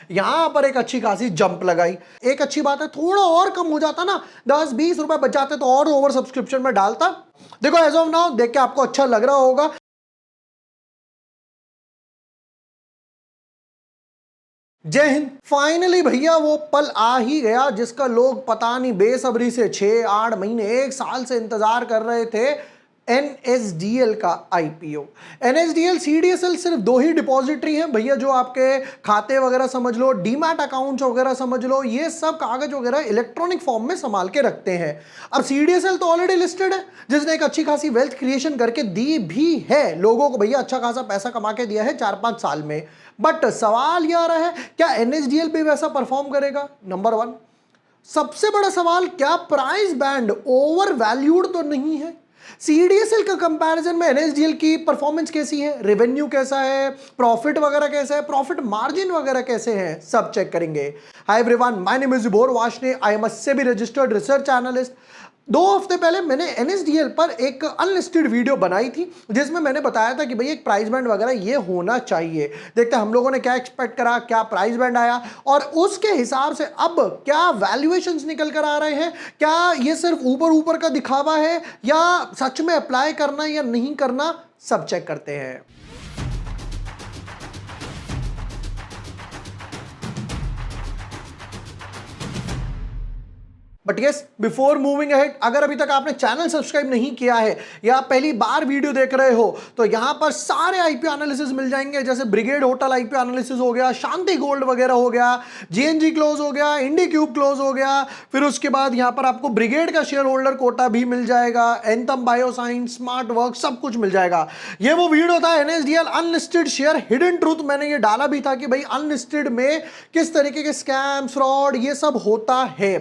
यहां पर एक अच्छी खासी जंप लगाई। एक अच्छी बात है, थोड़ा और कम हो जाता ना, 10-20 रुपए बच जाते तो और ओवर सब्सक्रिप्शन में डालता। देखो एज ऑफ नाउ देख के आपको अच्छा लग रहा होगा। जय हिंद। फाइनली भैया वो पल आ ही गया जिसका लोग पता नहीं बेसब्री से 6-8 महीने 1 साल से इंतजार कर रहे थे। एनएसडीएल का आईपीओ। एनएसडीएल सीडीएसएल सिर्फ दो ही डिपॉजिटरी हैं भैया, जो आपके खाते वगैरह समझ लो, डीमैट अकाउंट्स वगैरह समझ लो, ये सब कागज वगैरह इलेक्ट्रॉनिक फॉर्म में संभाल के रखते हैं। अब सीडीएसएल तो ऑलरेडी लिस्टेड है, जिसने एक अच्छी खासी वेल्थ क्रिएशन करके दी भी है लोगों को, भैया अच्छा खासा पैसा कमा के दिया है 4-5 साल में। बट सवाल यह आ रहा है, क्या एनएसडीएल भी वैसा परफॉर्म करेगा? Number one. सबसे बड़ा सवाल, क्या प्राइस बैंड ओवर वैल्यूड तो नहीं है? सीडीएसएल का कंपैरिजन में एनएसडीएल की परफॉर्मेंस कैसी है, रेवेन्यू कैसा है, प्रॉफिट वगैरह कैसा है, प्रॉफिट मार्जिन वगैरह कैसे हैं, सब चेक करेंगे। Hi everyone, my name is Jubor Washne, I am a SEBI registered research analyst. 2 हफ्ते पहले मैंने एनएसडीएल पर एक अनलिस्टेड वीडियो बनाई थी, जिसमें मैंने बताया था कि भाई एक प्राइस बैंड वगैरह ये होना चाहिए। देखते हैं हम लोगों ने क्या एक्सपेक्ट करा, क्या प्राइस बैंड आया, और उसके हिसाब से अब क्या वैल्यूएशंस निकल कर आ रहे हैं। क्या ये सिर्फ ऊपर ऊपर का दिखावा है या सच में अप्लाई करना या नहीं करना, सब चेक करते हैं। But yes, before moving ahead, अगर अभी तक आपने चैनल सब्सक्राइब नहीं किया है या आप पहली बार वीडियो देख रहे हो, तो यहां पर सारे आईपीओ एनालिसिस मिल जाएंगे, जैसे ब्रिगेड होटल आईपीओ एनालिसिस हो गया, शांति गोल्ड वगैरह हो गया, जीएनजी क्लोज हो गया, इंडी क्यूब क्लोज हो गया। फिर उसके बाद यहां पर आपको ब्रिगेड का शेयर होल्डर कोटा भी मिल जाएगा, एंथम बायोसाइंस, स्मार्ट वर्क, सब कुछ मिल जाएगा। ये वो वीडियो था NSDL unlisted share hidden truth, मैंने ये डाला भी था कि भाई अनलिस्टेड में किस तरीके के स्कैम, फ्रॉड, ये सब होता है।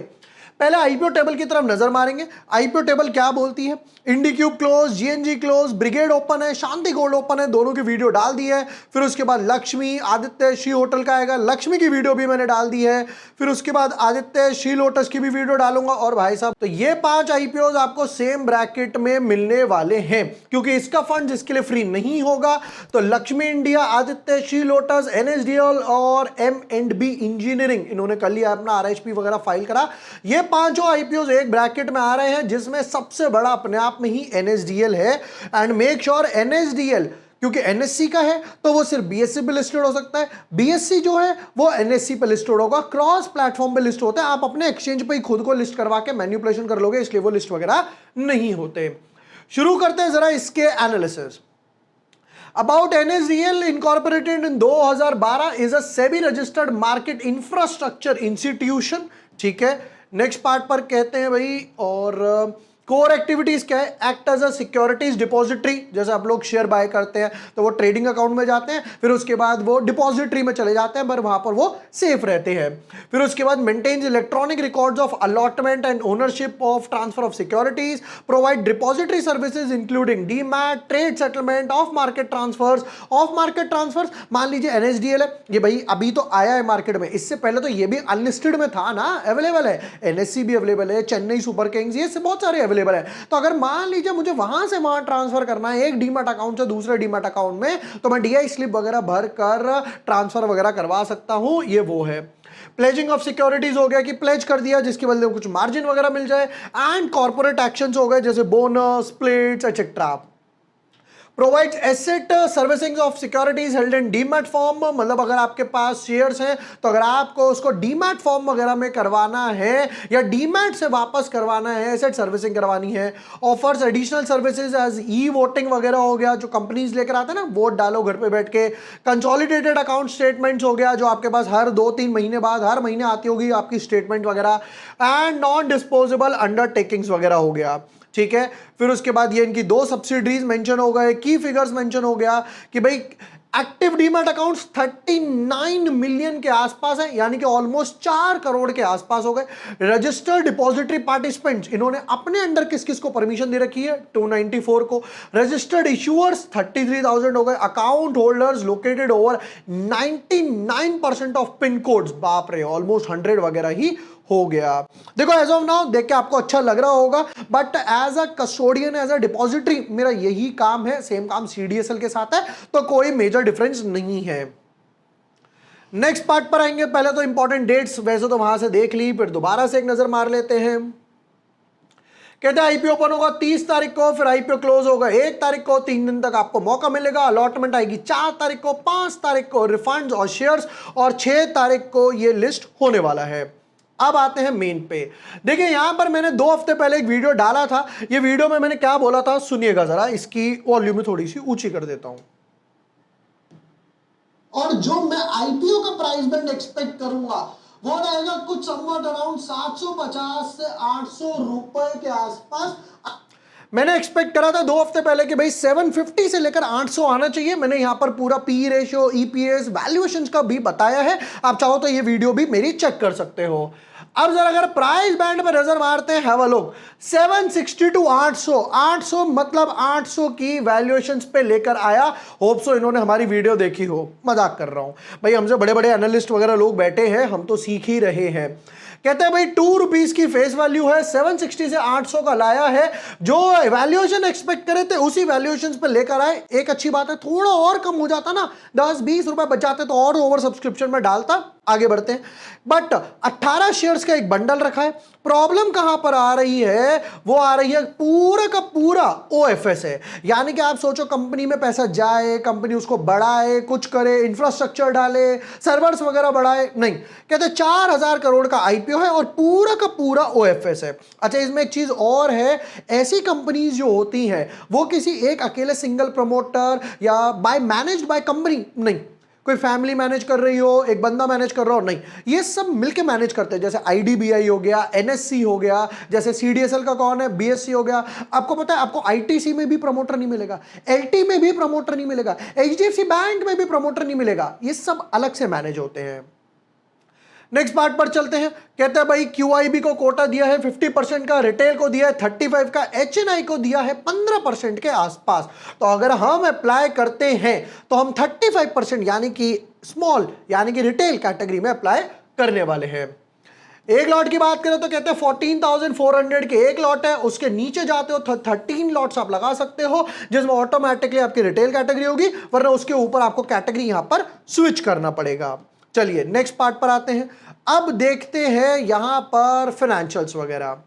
पहले आईपीओ टेबल की तरफ नजर मारेंगे। आईपीओ टेबल क्या बोलती है? IndiQube close, GNG close, Brigade open है, शांति गोल्ड ओपन है, दोनों की वीडियो डाल दी है। फिर उसके बाद लक्ष्मी, आदित्य, श्री होटल का आएगा, लक्ष्मी की वीडियो भी मैंने डाल दी है। फिर उसके बाद आदित्य, श्री लोटस की भी वीडियो डालूंगा। और भाई साहब, तो ये 5 आईपीओ आपको सेम ब्रैकेट में मिलने वाले हैं, क्योंकि इसका फंड जिसके लिए फ्री नहीं होगा, तो Lakshmi India, Aditya, Shri lotus, NSDL और M&B इंजीनियरिंग, इन्होंने कल ही अपना आरएचपी वगैरह फाइल करा। ये 5 आईपीओ एक ब्रैकेट में आ रहे हैं, जिसमें सबसे बड़ा अपने आप में ही एनएसडीएल है। एंड मेक श्योर एनएसडीएल, क्योंकि एनएससी का है तो वो सिर्फ बीएससी पे लिस्टेड हो सकता है, बीएससी जो है वो एनएससी पे लिस्टेड होगा, क्रॉस प्लेटफॉर्म पे लिस्ट होता है। आप अपने एक्सचेंज पे ही खुद को लिस्ट करवा के मैनिपुलेशन कर लोगे, इसलिए वो लिस्ट वगैरह नहीं होते। शुरू करते हैं जरा इसके analysis. About NSDL incorporated in 2012 is a SEBI registered market infrastructure institution। ठीक है, नेक्स्ट पार्ट पर कहते हैं भाई, और कोर एक्टिविटीज क्या है? Act as a securities depository, जैसे आप लोग शेयर बाय करते हैं तो वो ट्रेडिंग अकाउंट में जाते हैं, फिर उसके बाद वो डिपॉजिटरी में चले जाते हैं, पर वहां पर वो सेफ रहते हैं। फिर उसके बाद maintains electronic records of allotment and ownership of transfer of securities, provide depository services including demat, trade settlement, off market transfers. Off market transfers, मान लीजिए एनएसडीएल है, ये भाई अभी तो आया है मार्केट में, इससे पहले तो ये भी अनलिस्टेड में था ना, अवेलेबल है, एनएससी भी अवेलेबल है, चेन्नई सुपर किंग्स, ये से बहुत सारे अवेलेबल है। तो अगर मान लीजिए मुझे वहां से वहां ट्रांसफर करना है, एक डीमैट अकाउंट से दूसरे डीमैट अकाउंट में, तो मैं डीआई स्लिप वगैरह भर कर ट्रांसफर वगैरह करवा सकता हूं, ये वो है। प्लेजिंग ऑफ सिक्योरिटीज हो गया कि प्लेज कर दिया जिसके बदले कुछ मार्जिन वगैरह मिल जाए। एंड कॉर्पोरेट एक्शंस हो गए जैसे bonus, splits etcetera. Provides asset servicing of securities held in demat form, मतलब अगर आपके पास शेयर्स हैं तो अगर आपको उसको डीमैट फॉर्म वगैरह में करवाना है या डीमैट से वापस करवाना है, एसेट सर्विसिंग करवानी है। Offers additional services as e voting वगैरह हो गया, जो कंपनीज लेकर आते हैं ना, वोट डालो घर पे बैठ के। कंसोलिडेटेड अकाउंट स्टेटमेंट्स हो गया, जो आपके पास हर 2-3 महीने बाद हर महीने आती होगी आपकी स्टेटमेंट वगैरह। एंड नॉन डिस्पोजेबल अंडरटेकिंग्स वगैरह हो गया, ठीक है। फिर उसके बाद ये इनकी 2 सब्सिडरीज मेंशन हो गए, की फिगर्स मेंशन हो गया कि भाई एक्टिव डीमैट अकाउंट्स 39 मिलियन के आसपास है, यानी कि ऑलमोस्ट 4 करोड़ के आसपास हो गए। रजिस्टर्ड डिपॉजिटरी पार्टिसिपेंट्स, इन्होंने अपने अंडर किस किस को परमिशन दे रखी है? 294 को। रजिस्टर्ड इशूअर्स 33,000 हो गए। Account holders located over 99% of pin codes, बाप रे, ऑलमोस्ट 100 वगैरह ही हो गया। देखो एज ऑफ नाउ देख के आपको अच्छा लग रहा होगा, but as a custodian, as a depository, मेरा यही काम है, सेम काम सीडीएसएल के साथ है, तो कोई मेजर डिफरेंस नहीं है। नेक्स्ट पार्ट पर आएंगे, पहले तो इंपॉर्टेंट डेट्स वैसे तो वहां से देख ली, फिर दोबारा से एक नजर मार लेते हैं। कहते हैं आईपीओ ओपन होगा 30 तारीख को, फिर आईपीओ क्लोज होगा 1 तारीख को, 3 दिन तक आपको मौका मिलेगा। अलॉटमेंट आएगी 4 तारीख को, 5 तारीख को रिफंड्स और शेयर्स, और 6 तारीख को ये लिस्ट होने वाला है। अब आते हैं मेन पे। देखिए यहां पर मैंने 2 हफ्ते पहले एक वीडियो डाला था। ये वीडियो में मैंने क्या बोला था सुनिएगा जरा, इसकी वॉल्यूम थोड़ी सी ऊंची कर देता हूं। और जो मैं आईपीओ का प्राइस बैंड एक्सपेक्ट करूंगा वो रहेगा कुछ समवट अराउंड 750 से 800 रुपए के आसपास। मैंने एक्सपेक्ट करा था 2 हफ्ते पहले कि भाई 750 से लेकर 800 आना चाहिए। मैंने यहां पर पूरा पी रेशियो, ईपीएस, वैल्यूएशंस का भी बताया है, आप चाहो तो ये वीडियो भी मेरी चेक कर सकते हो। अब जरा अगर प्राइस बैंड पर नजर मारते हैं, हैव अ लुक, 760 टू 800, 800 मतलब 800 की वैल्यूएशंस पे लेकर आया। होप सो इन्होंने हमारी वीडियो देखी हो, मजाक कर रहा हूं भाई, हमसे बड़े बड़े एनालिस्ट वगैरह लोग बैठे हैं, हम तो सीख ही रहे हैं। कहते हैं भाई 2 रुपीज की फेस वैल्यू है, 760 से 800 का लाया है, जो वैल्यूएशन एक्सपेक्ट करे थे उसी वैल्यूएशन पे लेकर आए। एक अच्छी बात है, थोड़ा और कम हो जाता ना, 10-20 रुपए बच जाते तो और ओवर सब्सक्रिप्शन में डालता। आगे बढ़ते हैं, बट 18 शेयर्स का एक बंडल रखा है। प्रॉब्लम कहां पर आ रही है, वो आ रही है पूरा का पूरा ओएफएस है। यानी कि आप सोचो कंपनी में पैसा जाए, कंपनी उसको बढ़ाए, कुछ करे, इंफ्रास्ट्रक्चर डाले, सर्वर्स वगैरह बढ़ाए, नहीं। कहते 4000 करोड़ का आईपीओ है और पूरा का पूरा ओएफएस है। अच्छा, इसमें एक चीज और है, ऐसी कंपनीज जो होती हैं वो किसी एक अकेले सिंगल प्रमोटर या मैनेज्ड बाय कंपनी नहीं, कोई फैमिली मैनेज कर रही हो, एक बंदा मैनेज कर रहा हो, नहीं, ये सब मिलके मैनेज करते हैं। जैसे आईडीबीआई हो गया, एनएससी हो गया, जैसे सीडीएसएल का कौन है, बीएससी हो गया। आपको पता है आपको आईटीसी में भी प्रमोटर नहीं मिलेगा, एलटी में भी प्रमोटर नहीं मिलेगा, एचडीएफसी बैंक में भी प्रमोटर नहीं मिलेगा, ये सब अलग से मैनेज होते हैं। नेक्स्ट पार्ट पर चलते हैं। कहते हैं भाई क्यूआईबी को कोटा दिया है 50% का, रिटेल को दिया है 35 का, एचएनआई को दिया है 15% के आसपास। तो अगर हम अप्लाई करते हैं तो हम 35% यानी कि स्मॉल यानी कि रिटेल कैटेगरी में अप्लाई करने वाले हैं। एक लॉट की बात करें तो कहते हैं 14,400 के एक लॉट है, उसके नीचे जाते हो 13 लॉट्स आप लगा सकते हो, जिसमें ऑटोमेटिकली आपकी रिटेल कैटेगरी होगी, वरना उसके ऊपर आपको कैटेगरी यहां पर स्विच करना पड़ेगा। चलिए नेक्स्ट पार्ट पर आते हैं। अब देखते हैं यहां पर फाइनेंशियल्स वगैरह।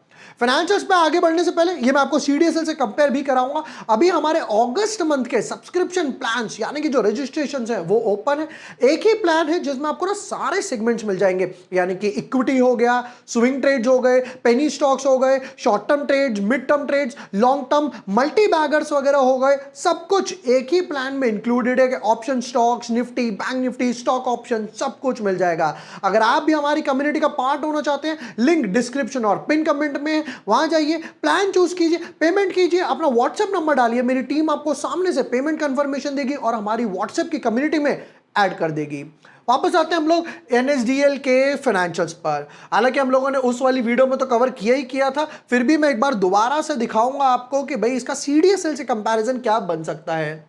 फाइनेंशियल्स पे आगे बढ़ने से पहले ये मैं आपको सीडीएसएल से कंपेयर भी कराऊंगा। अभी हमारे अगस्त मंथ के सब्सक्रिप्शन प्लान्स यानी कि जो रजिस्ट्रेशंस हैं वो ओपन है। एक ही प्लान है जिसमें आपको ना सारे सेगमेंट्स मिल जाएंगे, यानी कि इक्विटी हो गया, स्विंग ट्रेड्स हो गए, पेनी स्टॉक्स हो गए, short term trades, mid term trades, long term, multi baggers वगैरह हो गए, सब कुछ एक ही प्लान में इंक्लूडेड है कि option stocks, Nifty, bank Nifty, stock option, सब कुछ मिल जाएगा। अगर आप भी हमारी कम्युनिटी का पार्ट होना चाहते हैं, लिंक डिस्क्रिप्शन और पिन कमेंट में, वहां जाइए, प्लान चूज कीजिए, पेमेंट कीजिए, अपना व्हाट्सएप नंबर डालिए, मेरी टीम आपको सामने से पेमेंट कंफर्मेशन देगी और हमारी व्हाट्सएप की कम्युनिटी में ऐड कर देगी। वापस आते हैं हम लोग एनएसडीएल के फाइनेंशियल्स पर। हालांकि हम लोगों ने उस वाली वीडियो में तो कवर किया ही किया था, फिर भी मैं एक बार दोबारा से दिखाऊंगा आपको कि भाई इसका सीडीएसएल से कंपैरिजन क्या बन सकता है।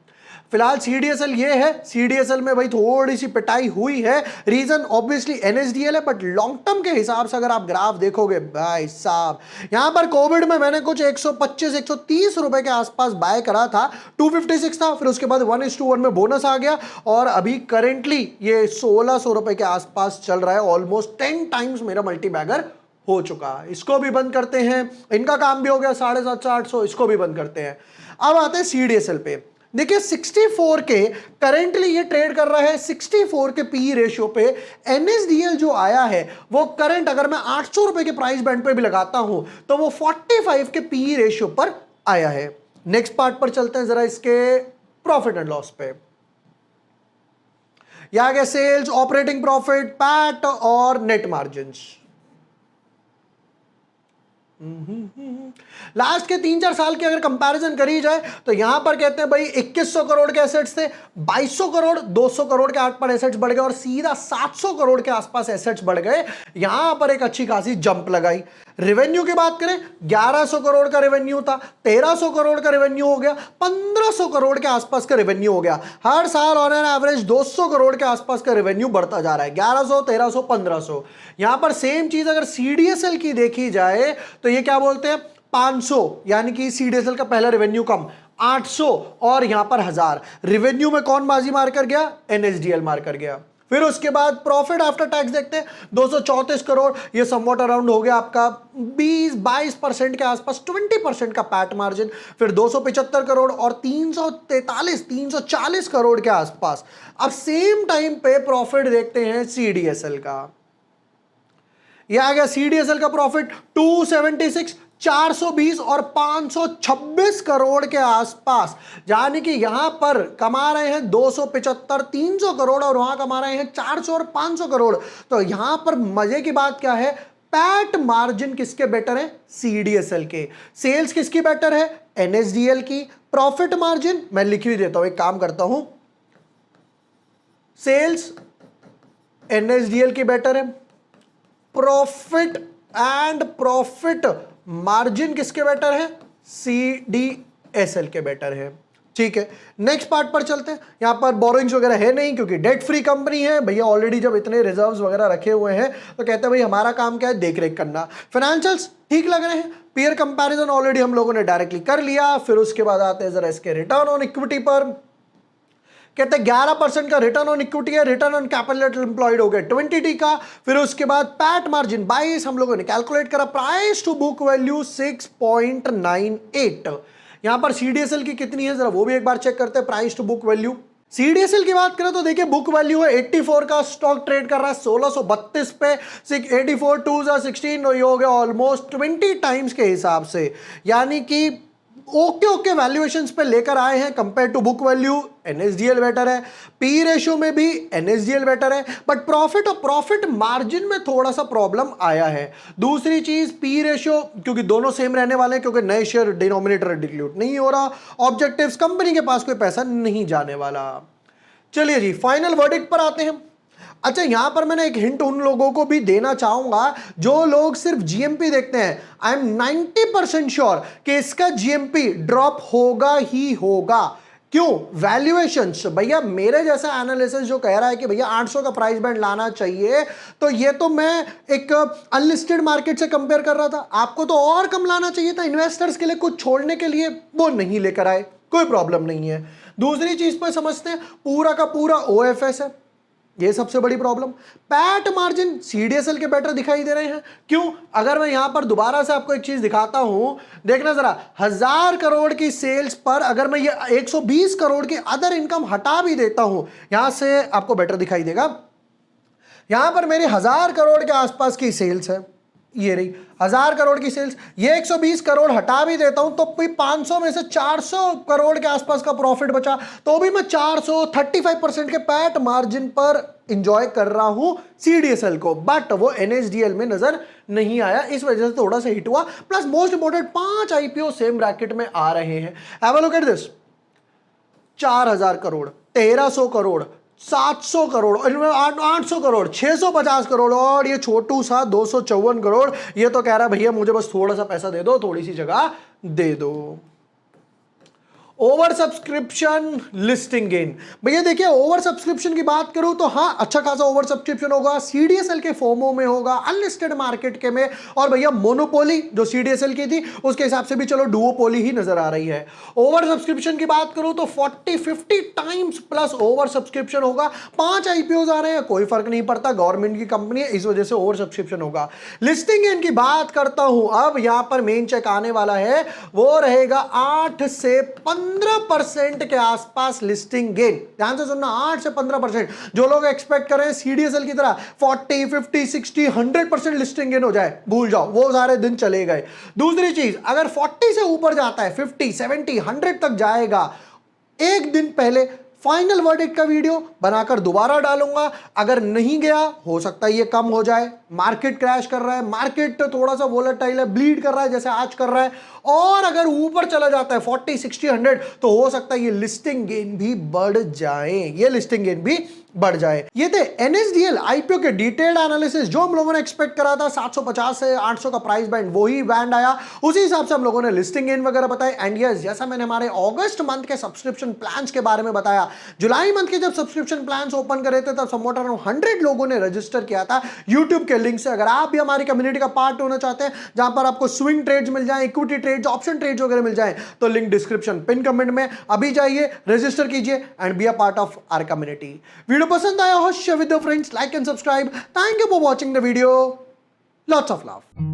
फिलहाल सीडीएसएल ये है, सीडीएसएल में भाई थोड़ी सी पिटाई हुई है, रीजन ऑब्वियसली एनएसडीएल है, बट लॉन्ग टर्म के हिसाब से अगर आप ग्राफ देखोगे भाई साहब, यहां पर कोविड में मैंने कुछ 125-130 रुपए के आसपास बाय करा था, 256 था, फिर उसके बाद 1:1 में बोनस आ गया और अभी करेंटली ये 1600 रुपए के आसपास चल रहा है। ऑलमोस्ट 10 टाइम्स मेरा मल्टी बैगर हो चुका। इसको भी बंद करते हैं, इनका काम भी हो गया 750-800, इसको भी बंद करते हैं। अब आते हैं सीडीएसएल पे। देखिए 64 के करेंटली ये ट्रेड कर रहा है, 64 के पी रेशियो पे। एनएसडीएल जो आया है वो करंट अगर मैं 800 रुपए के प्राइस बैंड पे भी लगाता हूं तो वो 45 के पी रेशियो पर आया है। नेक्स्ट पार्ट पर चलते हैं जरा, इसके प्रॉफिट एंड लॉस पे। यहां गए सेल्स, ऑपरेटिंग प्रॉफिट, पैट और नेट मार्जिन। लास्ट के 3-4 साल की अगर कंपैरिजन करी जाए तो यहां पर कहते हैं भाई 2100 करोड़ के एसेट्स थे, 2200 करोड़, 200 करोड़ के आठ पर एसेट्स बढ़ गए और सीधा 700 करोड़ के आसपास एसेट्स बढ़ गए। यहां पर एक अच्छी खासी जंप लगाई। रेवेन्यू की बात करें, 1100 करोड़ का रेवेन्यू था, 1300 करोड़ का रेवेन्यू हो गया, 1500 करोड़ के आसपास का रेवेन्यू हो गया। हर साल ऑन एन एवरेज 200 करोड़ के आसपास का रेवेन्यू बढ़ता जा रहा है, 1100, 1300, 1500। यहां पर सेम चीज अगर सीडीएसएल की देखी जाए तो ये क्या बोलते हैं, 500, यानी कि सीडीएसएल का पहला रेवेन्यू कम, 800 और यहां पर 1000। रेवेन्यू में कौन बाजी मार कर गया, एनएसडीएल मार कर गया। फिर उसके बाद प्रॉफिट आफ्टर टैक्स देखते हैं 234 करोड़, ये समवॉट अराउंड हो गया आपका 20-22% के आसपास, 20% का पैट मार्जिन। फिर 275 करोड़ और 340 करोड़ के आसपास। अब सेम टाइम पे प्रॉफिट देखते हैं सीडीएसएल का, ये आ गया सीडीएसएल का प्रॉफिट 276, 420 और 526 करोड़ के आसपास, यानी कि यहां पर कमा रहे हैं 275, 300 करोड़ और वहां कमा रहे हैं 400 और 500 करोड़। तो यहां पर मजे की बात क्या है, पैट मार्जिन किसके बेटर है, सीडीएसएल के। सेल्स किसकी बेटर है, एनएसडीएल की। प्रॉफिट मार्जिन मैं लिख ही देता हूं, एक काम करता हूं, सेल्स एनएसडीएल की बेटर है, प्रॉफिट एंड प्रॉफिट मार्जिन किसके बेटर है, सीडीएसएल के बेटर है। ठीक है, नेक्स्ट पार्ट पर चलते हैं। यहां पर बोरोइंग्स वगैरह है नहीं क्योंकि डेट फ्री कंपनी है भैया, ऑलरेडी जब इतने रिजर्व्स वगैरह रखे हुए हैं तो कहते हैं भाई हमारा काम क्या है, देख रेख करना। फाइनेंशियल्स ठीक लग रहे हैं, पीयर कंपैरिजन ऑलरेडी हम लोगों ने डायरेक्टली कर लिया। फिर उसके बाद आते हैं जरा इसके रिटर्न ऑन इक्विटी पर, कहते हैं 11% का रिटर्न ऑन इक्विटी है, रिटर्न ऑन कैपिटल एम्प्लॉयड हो गया 20 का। फिर उसके बाद पैट मार्जिन 22 हम लोगों ने कैलकुलेट करा, प्राइस टू बुक वैल्यू 6.98। यहां पर सीडीएसएल की कितनी है जरा वो भी एक बार चेक करते हैं, price to book value. CDSL की बात करें तो देखिए बुक वैल्यू है 84 का, स्टॉक ट्रेड कर रहा है 1632 पे, 84 2 16 ये हो गया ऑलमोस्ट 20 टाइम्स के हिसाब से, यानी कि ओके वैल्यूएशंस पे लेकर आए हैं। Compare to book value NSDL better है, पी रेशियो में भी एनएसडीएल बेटर है, बट प्रॉफिट और प्रॉफिट मार्जिन में थोड़ा सा प्रॉब्लम आया है। दूसरी चीज पी रेशियो, क्योंकि दोनों सेम रहने वाले हैं, क्योंकि नए शेयर डिनोमिनेटर डिल्यूट नहीं हो रहा, ऑब्जेक्टिव्स कंपनी के पास कोई पैसा नहीं जाने वाला। चलिए जी फाइनल वर्डिक्ट पर आते हैं। अच्छा, यहां पर मैंने एक हिंट उन लोगों को भी देना चाहूंगा जो लोग सिर्फ जीएमपी देखते हैं। आई एम 90% श्योर कि इसका जीएमपी ड्रॉप होगा ही होगा। क्यों, वैल्यूएशंस भैया, मेरे जैसा एनालिसिस जो कह रहा है कि भैया 800 का प्राइस बैंड लाना चाहिए, तो ये तो मैं एक अनलिस्टेड मार्केट से कंपेयर कर रहा था। आपको तो और कम लाना चाहिए था इन्वेस्टर्स के लिए कुछ छोड़ने के लिए, वो नहीं लेकर आए, कोई प्रॉब्लम नहीं है। दूसरी चीज पर समझते हैं, पूरा का पूरा ओएफएस है, ये सबसे बड़ी प्रॉब्लम। पैट मार्जिन सीडीएसएल के बेटर दिखाई दे रहे हैं। क्यों, अगर मैं यहां पर दोबारा से आपको एक चीज दिखाता हूं, देखना जरा, 1000 करोड़ की सेल्स पर अगर मैं ये 120 करोड़ की अदर इनकम हटा भी देता हूं, यहां से आपको बेटर दिखाई देगा। यहां पर मेरी 1000 करोड़ के आसपास की सेल्स है, ये रही 1000 करोड़ की सेल्स, ये 120 करोड़ हटा भी देता हूं तो भी 500 में से 400 करोड़ के आसपास का प्रॉफिट बचा, तो भी मैं 435% के पैट मार्जिन पर इंजॉय कर रहा हूं सीडीएसएल को, बट वो एनएसडीएल में नजर नहीं आया, इस वजह से थोड़ा सा हिट हुआ। Plus most important 5 IPO same bracket में आ रहे हैं। Have a look at this, 4000 crore, 1300 crore, 700 crore, 800 crore, 650 crore और ये छोटू सा 254 करोड़। ये तो कह रहा है भैया मुझे बस थोड़ा सा पैसा दे दो, थोड़ी सी जगह दे दो। ओवर सब्सक्रिप्शन लिस्टिंग गेन, भैया देखिए ओवर सब्सक्रिप्शन की बात करूं तो हाँ अच्छा खासा ओवर सब्सक्रिप्शन होगा, सीडीएसएल के फोमो में होगा, अनलिस्टेड मार्केट के में, और भैया मोनोपोली जो सीडीएसएल की थी उसके हिसाब से भी चलो डुओपोली ही नजर आ रही है। ओवर सब्सक्रिप्शन की बात करूं तो 40-50 टाइम्स प्लस ओवर सब्सक्रिप्शन होगा। 5 आईपीओ आ रहे हैं, कोई फर्क नहीं पड़ता, गवर्नमेंट की कंपनी है, इस वजह से ओवर सब्सक्रिप्शन होगा। लिस्टिंग गेन की बात करता हूं, अब यहां पर मेन चेक आने वाला है, वो रहेगा 8 से 15% के आसपास लिस्टिंग गेन। ध्यान से सुनना, 8 से 15%। जो लोग एक्सपेक्ट कर रहे हैं सीडीएसएल की तरह 40, 50, 60, 100% लिस्टिंग गेन हो जाए, भूल जाओ, वो सारे दिन चले गए। दूसरी चीज, अगर 40 से ऊपर जाता है, 50, 70, 100 तक जाएगा, एक दिन पहले फाइनल वर्डिक्ट का वीडियो बनाकर दोबारा डालूंगा। अगर नहीं गया, हो सकता है ये कम हो जाए, मार्केट क्रैश कर रहा है, मार्केट थोड़ा सा वोलेटाइल है, ब्लीड कर रहा है जैसे आज कर रहा है, और अगर ऊपर चला जाता है 40, 60, 100, तो हो सकता है ये लिस्टिंग गेन भी बढ़ जाए, ये लिस्टिंग गेन भी बढ़ जाए। ये थे एनएसडीएल आईपीओ के डिटेल्ड एनालिसिस, जो हम लोगों ने एक्सपेक्ट करा था 750 से 800 का प्राइस बैंड, वही बैंड आया, उसी हिसाब से हम लोगों ने लिस्टिंग गेन वगैरह बताए। एंड यस, जैसा मैंने हमारे अगस्त मंथ के सब्सक्रिप्शन प्लान्स के बारे में बताया, जुलाई मंथ के जब सब्सक्रिप्शन प्लान्स ओपन करे थे तब समवॉट अराउंड 100 लोगों ने रजिस्टर किया था यूट्यूब के लिंक से। अगर आप भी हमारी कम्युनिटी का पार्ट होना चाहते हैं, जहां पर आपको स्विंग ट्रेड्स मिल जाए, इक्विटी ट्रेड्स, ऑप्शन ट्रेड्स वगैरह मिल जाए, तो लिंक डिस्क्रिप्शन पिन कमेंट में, अभी जाइए, रजिस्टर कीजिए and be a part of our community. Video पसंद आया हो share with your friends, like and subscribe. Thank you for watching the video, lots of love.